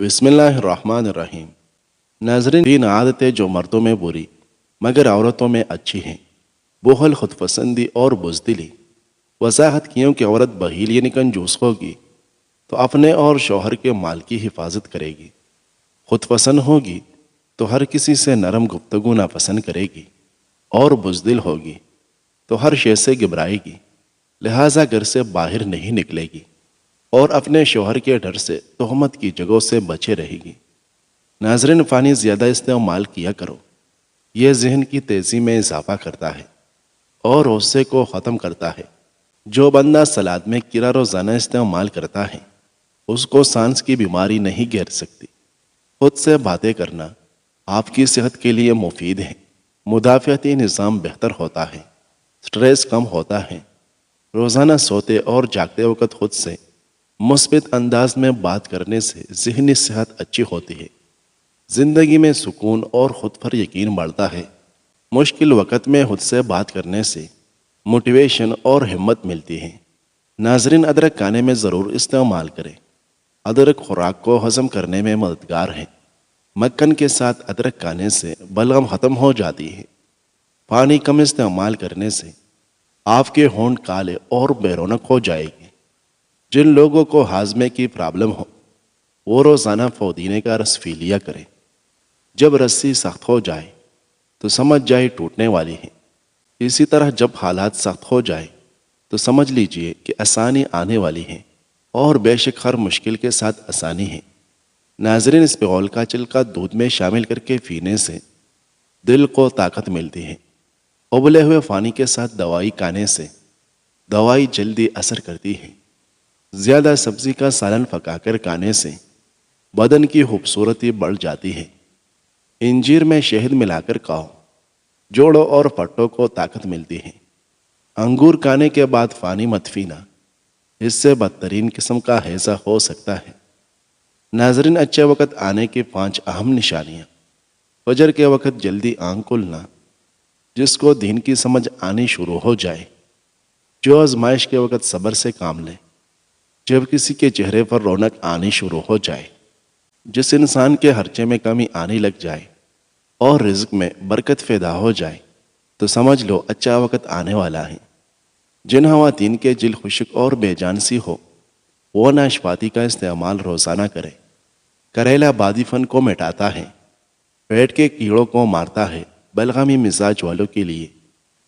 بسم اللہ الرحمن الرحیم۔ ناظرین، تین عادتیں جو مردوں میں بری مگر عورتوں میں اچھی ہیں: بخل، خود پسندی اور بزدلی۔ وضاحت کیوں کہ عورت بخیل یعنی کنجوس ہوگی تو اپنے اور شوہر کے مال کی حفاظت کرے گی، خود پسند ہوگی تو ہر کسی سے نرم گفتگو ناپسند کرے گی، اور بزدل ہوگی تو ہر شے سے گھبرائے گی، لہٰذا گھر سے باہر نہیں نکلے گی اور اپنے شوہر کے ڈر سے تہمت کی جگہوں سے بچے رہے گی۔ ناظرین، پانی زیادہ استعمال کیا کرو، یہ ذہن کی تیزی میں اضافہ کرتا ہے اور غصے کو ختم کرتا ہے۔ جو بندہ سلاد میں کیڑا روزانہ استعمال کرتا ہے اس کو سانس کی بیماری نہیں گھیر سکتی۔ خود سے باتیں کرنا آپ کی صحت کے لیے مفید ہے، مدافعتی نظام بہتر ہوتا ہے، سٹریس کم ہوتا ہے۔ روزانہ سوتے اور جاگتے وقت خود سے مثبت انداز میں بات کرنے سے ذہنی صحت اچھی ہوتی ہے، زندگی میں سکون اور خود پر یقین بڑھتا ہے۔ مشکل وقت میں خود سے بات کرنے سے موٹیویشن اور ہمت ملتی ہے۔ ناظرین، ادرک کھانے میں ضرور استعمال کریں۔ ادرک خوراک کو ہضم کرنے میں مددگار ہے۔ مکھن کے ساتھ ادرک کھانے سے بلغم ختم ہو جاتی ہے۔ پانی کم استعمال کرنے سے آپ کے ہونٹ کالے اور بے رونق ہو جائے گی۔ جن لوگوں کو ہاضمے کی پرابلم ہو وہ روزانہ پودینے کا رس پی لیا کریں۔ جب رسی سخت ہو جائے تو سمجھ جائے ٹوٹنے والی ہے، اسی طرح جب حالات سخت ہو جائے تو سمجھ لیجئے کہ آسانی آنے والی ہے، اور بے شک ہر مشکل کے ساتھ آسانی ہے۔ ناظرین، اس پیغول کا چلکا دودھ میں شامل کر کے پینے سے دل کو طاقت ملتی ہے۔ ابلے ہوئے پانی کے ساتھ دوائی کھانے سے دوائی جلدی اثر کرتی ہے۔ زیادہ سبزی کا سالن پکا کر کھانے سے بدن کی خوبصورتی بڑھ جاتی ہے۔ انجیر میں شہد ملا کر کھاؤ، جوڑوں اور پٹوں کو طاقت ملتی ہے۔ انگور کھانے کے بعد پانی مت پینا، اس سے بدترین قسم کا ہیضہ ہو سکتا ہے۔ ناظرین، اچھے وقت آنے کی 5 اہم نشانیاں: فجر کے وقت جلدی آنکھ کھلنا، جس کو دین کی سمجھ آنی شروع ہو جائے، جو آزمائش کے وقت صبر سے کام لے، جب کسی کے چہرے پر رونق آنی شروع ہو جائے، جس انسان کے خرچے میں کمی آنے لگ جائے اور رزق میں برکت پیدا ہو جائے تو سمجھ لو اچھا وقت آنے والا ہے۔ جن خواتین کے جلد خشک اور بے جان سی ہو وہ ناشپاتی کا استعمال روزانہ کرے۔ کریلا بادی فن کو مٹاتا ہے، پیٹ کے کیڑوں کو مارتا ہے، بلغمی مزاج والوں کے لیے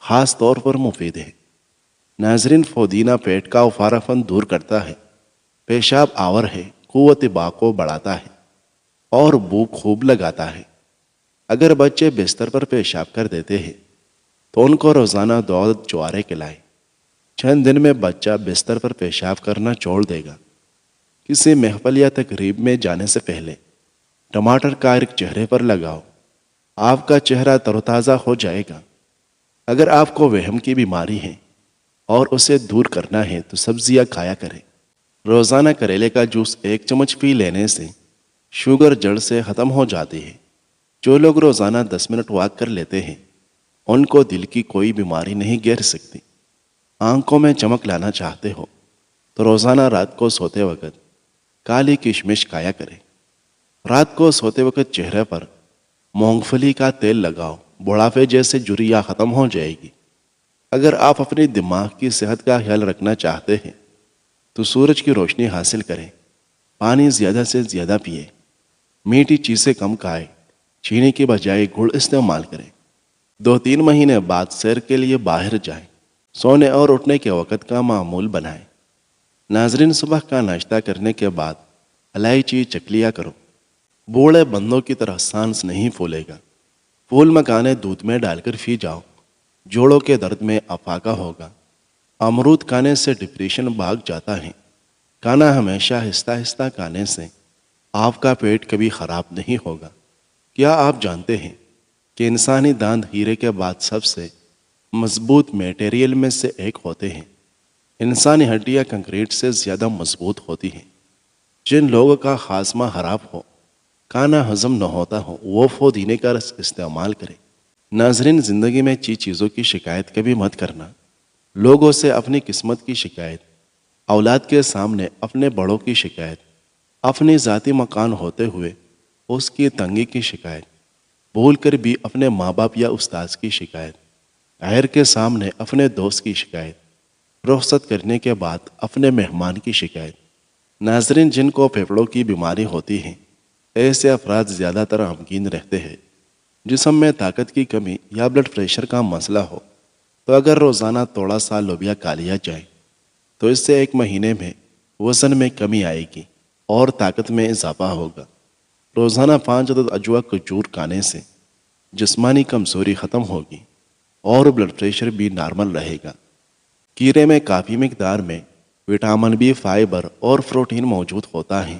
خاص طور پر مفید ہے۔ ناظرین، پودینہ پیٹ کا افارہ فن دور کرتا ہے، پیشاب آور ہے، قوت باء کو بڑھاتا ہے اور بھوک خوب لگاتا ہے۔ اگر بچے بستر پر پیشاب کر دیتے ہیں تو ان کو روزانہ 2 عدد جوارے کھلائیں۔ چند دن میں بچہ بستر پر پیشاب کرنا چھوڑ دے گا۔ کسی محفل یا تقریب میں جانے سے پہلے ٹماٹر کا عرق چہرے پر لگاؤ، آپ کا چہرہ تر و تازہ ہو جائے گا۔ اگر آپ کو وہم کی بیماری ہے اور اسے دور کرنا ہے تو سبزیاں کھایا کریں۔ روزانہ کریلے کا جوس 1 چمچ پی لینے سے شوگر جڑ سے ختم ہو جاتی ہے۔ جو لوگ روزانہ 10 منٹ واک کر لیتے ہیں ان کو دل کی کوئی بیماری نہیں گھیر سکتی۔ آنکھوں میں چمک لانا چاہتے ہو تو روزانہ رات کو سوتے وقت کالی کشمش کھایا کریں۔ رات کو سوتے وقت چہرے پر مونگ پھلی کا تیل لگاؤ، بڑھاپے جیسے جھریاں ختم ہو جائے گی۔ اگر آپ اپنی دماغ کی صحت کا خیال رکھنا چاہتے ہیں تو سورج کی روشنی حاصل کریں، پانی زیادہ سے زیادہ پیئے، میٹھی چیزیں کم کھائیں، چینی کی بجائے گڑ استعمال کریں۔ 2-3 مہینے بعد سیر کے لیے باہر جائیں۔ سونے اور اٹھنے کے وقت کا معمول بنائیں۔ ناظرین، صبح کا ناشتہ کرنے کے بعد الائچی چکھ کرو، بوڑھے بندوں کی طرح سانس نہیں پھولے گا۔ پھول مکانے دودھ میں ڈال کر پی جاؤ، جوڑوں کے درد میں افاقہ ہوگا۔ امرود کھانے سے ڈپریشن بھاگ جاتا ہے۔ کھانا ہمیشہ آہستہ آہستہ کھانے سے آپ کا پیٹ کبھی خراب نہیں ہوگا۔ کیا آپ جانتے ہیں کہ انسانی دانت ہیرے کے بعد سب سے مضبوط میٹیریل میں سے ایک ہوتے ہیں؟ انسانی ہڈیاں کنکریٹ سے زیادہ مضبوط ہوتی ہیں۔ جن لوگوں کا ہاضمہ خراب ہو، کھانا ہضم نہ ہوتا ہو، وہ پودینے کا رس استعمال کرے۔ ناظرین، زندگی میں چیزوں کی شکایت کبھی مت کرنا۔ لوگوں سے اپنی قسمت کی شکایت، اولاد کے سامنے اپنے بڑوں کی شکایت اپنی ذاتی مکان ہوتے ہوئے اس کی تنگی کی شکایت، بھول کر بھی اپنے ماں باپ یا استاذ کی شکایت، غیر کے سامنے اپنے دوست کی شکایت، رخصت کرنے کے بعد اپنے مہمان کی شکایت۔ ناظرین، جن کو پھیپھڑوں کی بیماری ہوتی ہے ایسے افراد زیادہ تر غمگین رہتے ہیں۔ جسم میں طاقت کی کمی یا بلڈ پریشر کا مسئلہ ہو تو اگر روزانہ تھوڑا سا لوبیا کھا لیا جائے تو اس سے 1 مہینے میں وزن میں کمی آئے گی اور طاقت میں اضافہ ہوگا۔ روزانہ 5 عدد اجوا کھجور کھانے سے جسمانی کمزوری ختم ہوگی اور بلڈ پریشر بھی نارمل رہے گا۔ کیرے میں کافی مقدار میں وٹامن بی، فائبر اور پروٹین موجود ہوتا ہے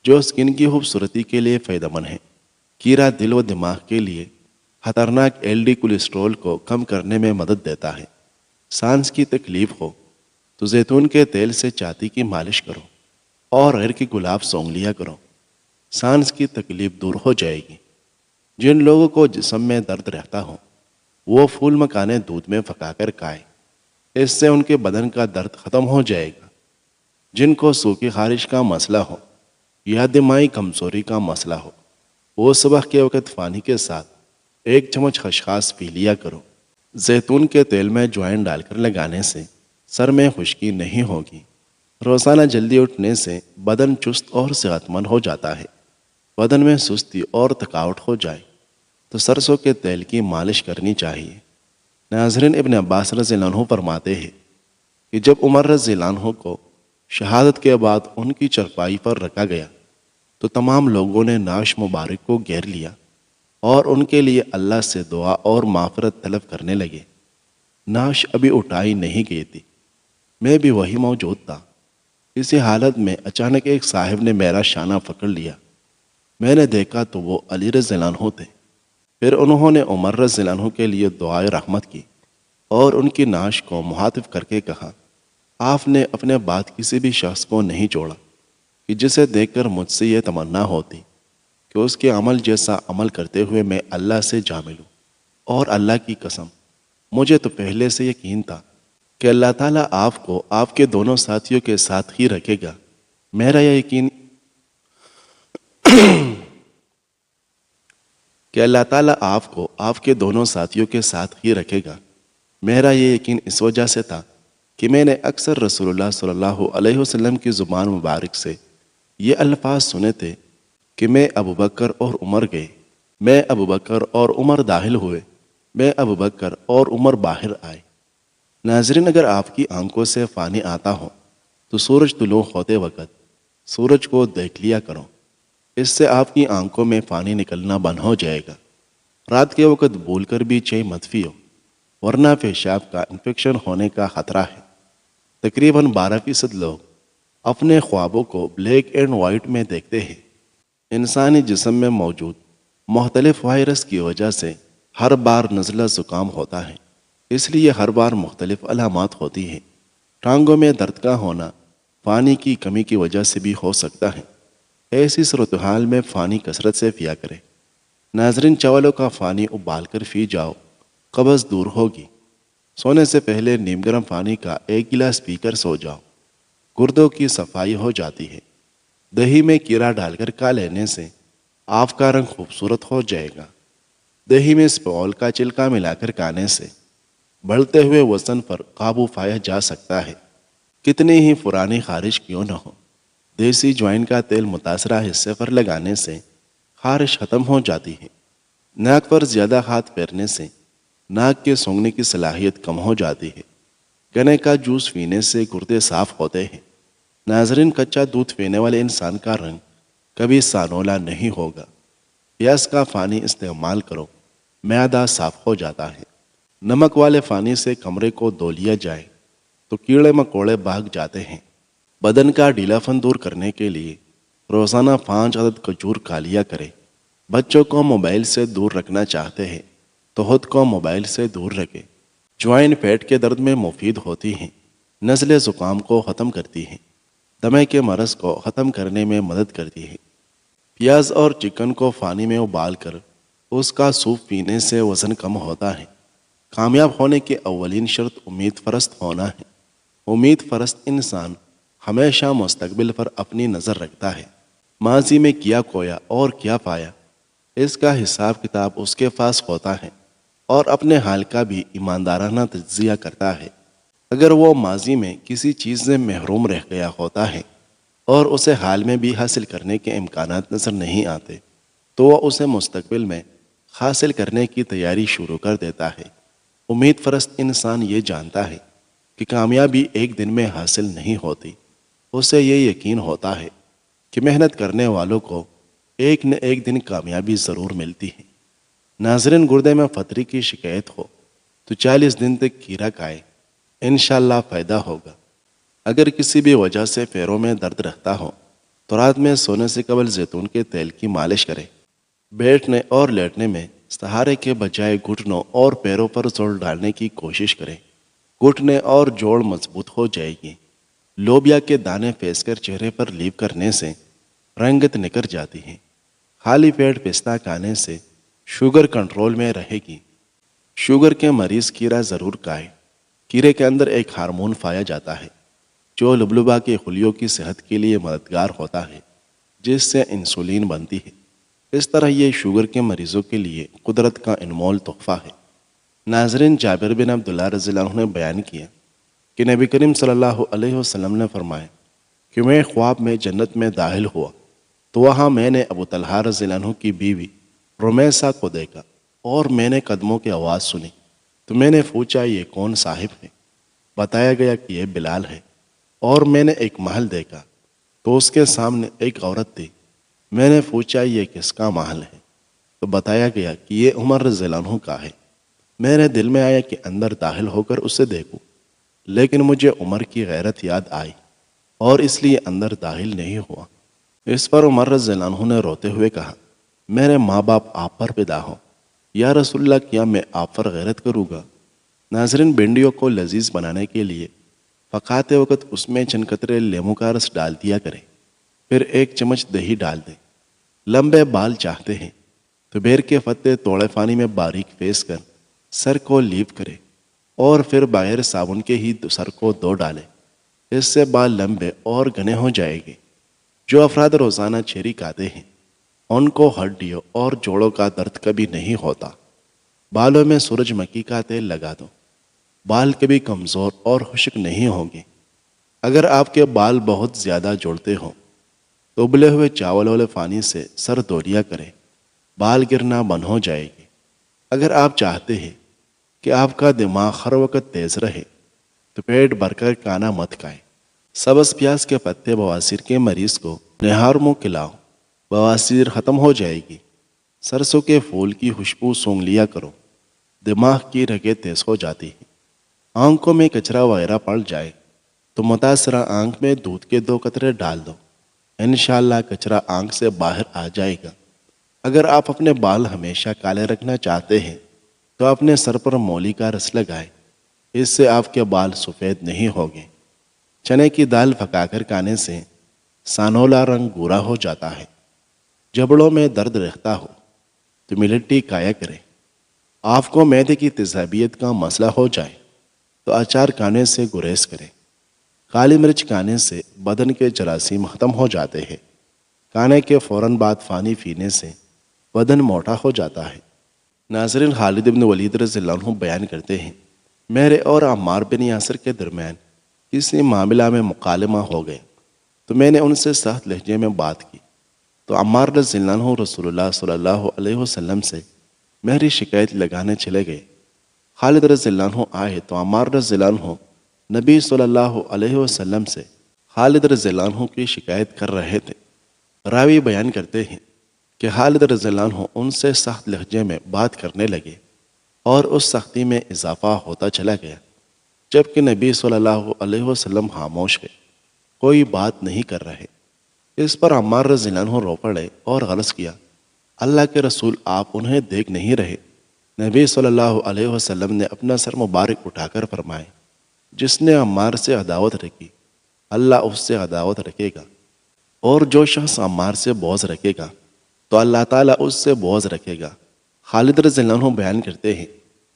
جو اسکن کی خوبصورتی کے لیے فائدہ مند ہے۔ کیرا دل و دماغ کے لیے خطرناک LD کولیسٹرول کو کم کرنے میں مدد دیتا ہے۔ سانس کی تکلیف ہو تو زیتون کے تیل سے چھاتی کی مالش کرو اور غیر کی گلاب سونگھ لیا کرو، سانس کی تکلیف دور ہو جائے گی۔ جن لوگوں کو جسم میں درد رہتا ہو وہ پھول مکانے دودھ میں پکا کر کھائیں، اس سے ان کے بدن کا درد ختم ہو جائے گا۔ جن کو سوکھی خارش کا مسئلہ ہو یا دماغی کمزوری کا مسئلہ ہو وہ صبح کے وقت پانی کے ساتھ 1 چمچ خسخاس پی لیا کرو۔ زیتون کے تیل میں جوائن ڈال کر لگانے سے سر میں خشکی نہیں ہوگی۔ روزانہ جلدی اٹھنے سے بدن چست اور صحت مند ہو جاتا ہے۔ بدن میں سستی اور تھکاوٹ ہو جائے تو سرسوں کے تیل کی مالش کرنی چاہیے۔ ناظرین، ابن عباس رضی اللہ عنہ فرماتے ہیں کہ جب عمر رضی اللہ عنہ کو شہادت کے بعد ان کی چرپائی پر رکھا گیا تو تمام لوگوں نے نعش مبارک کو گھیر لیا اور ان کے لیے اللہ سے دعا اور معافرت طلب کرنے لگے۔ نعش ابھی اٹھائی نہیں گئی تھی، میں بھی وہی موجود تھا۔ اسی حالت میں اچانک ایک صاحب نے میرا شانہ پکڑ لیا، میں نے دیکھا تو وہ علی رضی اللہ عنہ تھے۔ پھر انہوں نے عمر رضی اللہ عنہ کے لیے دعائے رحمت کی اور ان کی نعش کو مخاطب کر کے کہا، آپ نے اپنے بعد کسی بھی شخص کو نہیں چھوڑا کہ جسے دیکھ کر مجھ سے یہ تمنا ہوتی کہ اس کے عمل جیسا عمل کرتے ہوئے میں اللہ سے جا ملوں، اور اللہ کی قسم مجھے تو پہلے سے یقین تھا کہ اللہ تعالیٰ آپ کو آپ کے دونوں ساتھیوں کے ساتھ ہی رکھے گا۔ میرا یہ یقین کہ اللہ تعالیٰ آپ کو آپ کے دونوں ساتھیوں کے ساتھ ہی رکھے گا، میرا یہ یقین اس وجہ سے تھا کہ میں نے اکثر رسول اللہ صلی اللہ علیہ وسلم کی زبان مبارک سے یہ الفاظ سنے تھے کہ میں ابو بکر اور عمر گئے، میں ابو بکر اور عمر داخل ہوئے، میں ابو بکر اور عمر باہر آئے۔ ناظرین، اگر آپ کی آنکھوں سے پانی آتا ہو تو سورج طلوع ہوتے وقت سورج کو دیکھ لیا کرو، اس سے آپ کی آنکھوں میں پانی نکلنا بند ہو جائے گا۔ رات کے وقت بھول کر بھی چائے مت پیو ورنہ پیشاب کا انفیکشن ہونے کا خطرہ ہے۔ تقریباً 12% لوگ اپنے خوابوں کو بلیک اینڈ وائٹ میں دیکھتے ہیں۔ انسانی جسم میں موجود مختلف وائرس کی وجہ سے ہر بار نزلہ زکام ہوتا ہے، اس لیے ہر بار مختلف علامات ہوتی ہیں۔ ٹانگوں میں درد کا ہونا پانی کی کمی کی وجہ سے بھی ہو سکتا ہے۔ ایسی صورتحال میں پانی کثرت سے پیا کریں۔ ناظرین، چاولوں کا پانی ابال کر پی جاؤ، قبض دور ہوگی۔ سونے سے پہلے نیم گرم پانی کا 1 گلاس پی کر سو جاؤ، گردوں کی صفائی ہو جاتی ہے۔ دہی میں کیرا ڈال کر کھا لینے سے آپ کا رنگ خوبصورت ہو جائے گا۔ دہی میں سپول کا چلکا ملا کر کھانے سے بڑھتے ہوئے وزن پر قابو پایا جا سکتا ہے۔ کتنی ہی پرانی خارش کیوں نہ ہو، دیسی جوائن کا تیل متاثرہ حصے پر لگانے سے خارش ختم ہو جاتی ہے۔ ناک پر زیادہ ہاتھ پھیرنے سے ناک کے سونگھنے کی صلاحیت کم ہو جاتی ہے۔ گنے کا جوس پینے سے گردے صاف ہوتے ہیں۔ ناظرین، کچا دودھ پینے والے انسان کا رنگ کبھی سانولا نہیں ہوگا۔ پیاز کا پانی استعمال کرو، معدہ صاف ہو جاتا ہے۔ نمک والے پانی سے کمرے کو دھو لیا جائے تو کیڑے مکوڑے بھاگ جاتے ہیں۔ بدن کا ڈھیلا پن دور کرنے کے لیے روزانہ 5 عدد کھجور کھا لیا کرے۔ بچوں کو موبائل سے دور رکھنا چاہتے ہیں تو خود کو موبائل سے دور رکھے۔ جوائن پیٹ کے درد میں مفید ہوتی ہیں، نزلے زکام کو ختم کرتی ہیں، دمے کے مرض کو ختم کرنے میں مدد کرتی ہے۔ پیاز اور چکن کو پانی میں ابال کر اس کا سوپ پینے سے وزن کم ہوتا ہے۔ کامیاب ہونے کی اولین شرط امید پرست ہونا ہے۔ امید پرست انسان ہمیشہ مستقبل پر اپنی نظر رکھتا ہے ماضی میں کیا کھویا اور کیا پایا، اس کا حساب کتاب اس کے پاس ہوتا ہے اور اپنے حال کا بھی ایماندارانہ تجزیہ کرتا ہے۔ اگر وہ ماضی میں کسی چیز سے محروم رہ گیا ہوتا ہے اور اسے حال میں بھی حاصل کرنے کے امکانات نظر نہیں آتے تو وہ اسے مستقبل میں حاصل کرنے کی تیاری شروع کر دیتا ہے۔ امید پرست انسان یہ جانتا ہے کہ کامیابی ایک دن میں حاصل نہیں ہوتی، اسے یہ یقین ہوتا ہے کہ محنت کرنے والوں کو ایک نہ ایک دن کامیابی ضرور ملتی ہے۔ ناظرین، گردے میں پتھری کی شکایت ہو تو 40 دن تک کھیرا کھائے، انشاءاللہ فائدہ ہوگا۔ اگر کسی بھی وجہ سے پیروں میں درد رہتا ہو تو رات میں سونے سے قبل زیتون کے تیل کی مالش کریں۔ بیٹھنے اور لیٹنے میں سہارے کے بجائے گھٹنوں اور پیروں پر زور ڈالنے کی کوشش کریں، گھٹنے اور جوڑ مضبوط ہو جائے گی۔ لوبیا کے دانے پیس کر چہرے پر لیپ کرنے سے رنگت نکر جاتی ہے۔ خالی پیٹ پستہ کھانے سے شوگر کنٹرول میں رہے گی۔ شوگر کے مریض کھیرا ضرور کھائے۔ کھیرے کے اندر ایک ہارمون پایا جاتا ہے جو لبلبا کے خلیوں کی صحت کے لیے مددگار ہوتا ہے، جس سے انسولین بنتی ہے۔ اس طرح یہ شوگر کے مریضوں کے لیے قدرت کا انمول تحفہ ہے۔ ناظرین، جابر بن عبداللہ رضی اللہ عنہ نے بیان کیا کہ نبی کریم صلی اللہ علیہ وسلم نے فرمایا کہ میں خواب میں جنت میں داخل ہوا تو وہاں میں نے ابو طلحہ رضی اللہ عنہ کی بیوی رمیسہ کو دیکھا اور میں نے قدموں کی آواز سنی تو میں نے پوچھا یہ کون صاحب ہے؟ بتایا گیا کہ یہ بلال ہے۔ اور میں نے ایک محل دیکھا تو اس کے سامنے ایک عورت تھی۔ میں نے پوچھا یہ کس کا محل ہے؟ تو بتایا گیا کہ یہ عمر رضی اللہ عنہ کا ہے۔ میرے دل میں آیا کہ اندر داخل ہو کر اسے دیکھوں، لیکن مجھے عمر کی غیرت یاد آئی اور اس لیے اندر داخل نہیں ہوا۔ اس پر عمر رضی اللہ عنہ نے روتے ہوئے کہا، میرے ماں باپ آپ پر پیدا ہو، یا رسول اللہ کیا میں آپ پر غیرت کروں گا؟ ناظرین، بھنڈیوں کو لذیذ بنانے کے لیے پکاتے وقت اس میں چند قطرے لیموں کا رس ڈال دیا کریں، پھر 1 چمچ دہی ڈال دیں۔ لمبے بال چاہتے ہیں تو بیر کے پتے توڑے پانی میں باریک پیس کر سر کو لیپ کریں اور پھر بغیر صابن کے ہی سر کو دھو ڈالیں۔ اس سے بال لمبے اور گھنے ہو جائیں گے۔ جو افراد روزانہ چیری کھاتے ہیں ان کو ہڈیوں اور جوڑوں کا درد کبھی نہیں ہوتا۔ بالوں میں سورج مکھی کا تیل لگا دو، بال کبھی کمزور اور خشک نہیں ہوں گے۔ اگر آپ کے بال بہت زیادہ جڑتے ہوں تو ابلے ہوئے چاول والے پانی سے سر دھو لیا کریں، بال گرنا بند ہو جائے گی۔ اگر آپ چاہتے ہیں کہ آپ کا دماغ ہر وقت تیز رہے تو پیٹ بھر کر کھانا مت کھائیں۔ سبز پیاز کے پتے بواسیر کے مریض کو نہار منہ کھلاؤ، بواسیر ختم ہو جائے گی۔ سرسوں کے پھول کی خوشبو سونگھ لیا کرو، دماغ کی رگیں تیز ہو جاتی ہیں۔ آنکھوں میں کچرا وغیرہ پڑ جائے تو متاثرہ آنکھ میں دودھ کے 2 قطرے ڈال دو، انشاءاللہ کچرا آنکھ سے باہر آ جائے گا۔ اگر آپ اپنے بال ہمیشہ کالے رکھنا چاہتے ہیں تو اپنے سر پر مولی کا رس لگائیں، اس سے آپ کے بال سفید نہیں ہوگے۔ چنے کی دال پکا کر کھانے سے سانولا رنگ گورا ہو جاتا ہے۔ جبڑوں میں درد رہتا ہو تو ملٹی کھایا کریں۔ آپ کو معدے کی تیزابیت کا مسئلہ ہو جائے تو اچار کھانے سے گریز کریں۔ کالی مرچ کھانے سے بدن کے جراثیم ختم ہو جاتے ہیں۔ کھانے کے فوراً بعد پانی پینے سے بدن موٹا ہو جاتا ہے۔ ناظرین، خالد بن ولید رضی اللہ عنہ بیان کرتے ہیں، میرے اور عمار بن یاسر کے درمیان کسی معاملہ میں مکالمہ ہو گئے تو میں نے ان سے سخت لہجے میں بات کی تو عمار رضی اللہ عنہ رسول اللہ صلی اللہ علیہ وسلم سے میری شکایت لگانے چلے گئے۔ خالد رضی اللہ عنہ آئے تو عمار رضی اللہ عنہ نبی صلی اللہ علیہ وسلم سے خالد رضی اللہ عنہ کی شکایت کر رہے تھے۔ راوی بیان کرتے ہیں کہ خالد رضی اللہ عنہ ان سے سخت لہجے میں بات کرنے لگے اور اس سختی میں اضافہ ہوتا چلا گیا، جبکہ نبی صلی اللہ علیہ وسلم خاموش ہے، کوئی بات نہیں کر رہے۔ اس پر عمار رضی اللہ عنہ رو پڑے اور غلط کیا، اللہ کے رسول آپ انہیں دیکھ نہیں رہے؟ نبی صلی اللہ علیہ وسلم نے اپنا سر مبارک اٹھا کر فرمائے، جس نے عمار سے عداوت رکھی اللہ اس سے عداوت رکھے گا، اور جو شخص عمار سے بغض رکھے گا تو اللہ تعالیٰ اس سے بغض رکھے گا۔ خالد رضی اللہ عنہ بیان کرتے ہیں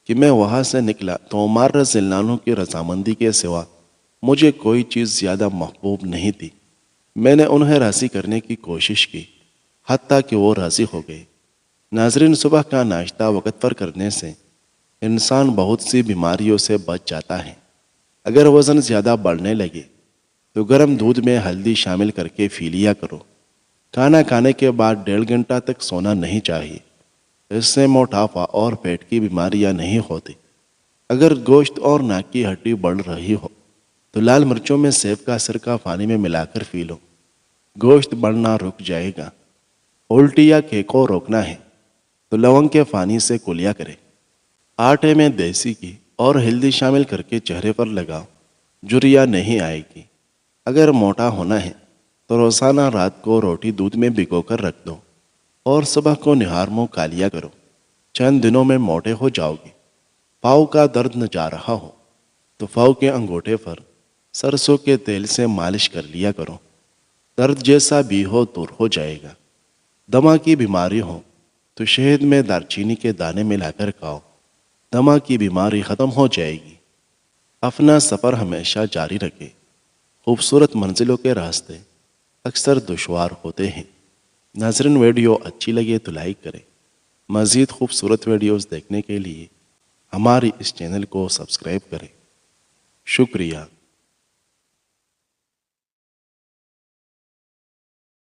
کہ میں وہاں سے نکلا تو عمار رضی اللہ عنہ کی رضامندی کے سوا مجھے کوئی چیز زیادہ محبوب نہیں تھی۔ میں نے انہیں راضی کرنے کی کوشش کی، حتیٰ کہ وہ راضی ہو گئے۔ ناظرین، صبح کا ناشتہ وقت پر کرنے سے انسان بہت سی بیماریوں سے بچ جاتا ہے۔ اگر وزن زیادہ بڑھنے لگے تو گرم دودھ میں ہلدی شامل کر کے پی لیا کرو۔ کھانا کھانے کے بعد 1.5 گھنٹہ تک سونا نہیں چاہیے، اس سے موٹاپا اور پیٹ کی بیماریاں نہیں ہوتی۔ اگر گوشت اور ناک کی ہڈی بڑھ رہی ہو تو لال مرچوں میں سیب کا سرکہ پانی میں ملا کر پی لو، گوشت بڑھنا رک جائے گا۔ الٹی یا کیک کو روکنا ہے تو لونگ کے پانی سے کلیا کرے۔ آٹے میں دیسی گھی اور ہلدی شامل کر کے چہرے پر لگاؤ، جھریاں نہیں آئے گی۔ اگر موٹا ہونا ہے تو روزانہ رات کو روٹی دودھ میں بھگو کر رکھ دو اور صبح کو نہار منہ کھا لیا کرو، چند دنوں میں موٹے ہو جاؤ گے۔ پاؤں کا درد نہ جا رہا ہو تو پاؤں کے انگوٹھے پر سرسوں کے تیل سے مالش کر لیا کرو، درد جیسا بھی ہو دور ہو جائے گا۔ دمہ کی بیماری ہو تو شہد میں دارچینی کے دانے ملا کر کھاؤ، دمہ کی بیماری ختم ہو جائے گی۔ اپنا سفر ہمیشہ جاری رکھے۔ خوبصورت منزلوں کے راستے اکثر دشوار ہوتے ہیں۔ ناظرین، ویڈیو اچھی لگے تو لائک کریں۔ مزید خوبصورت ویڈیوز دیکھنے کے لیے ہماری اس چینل کو سبسکرائب کریں۔ شکریہ۔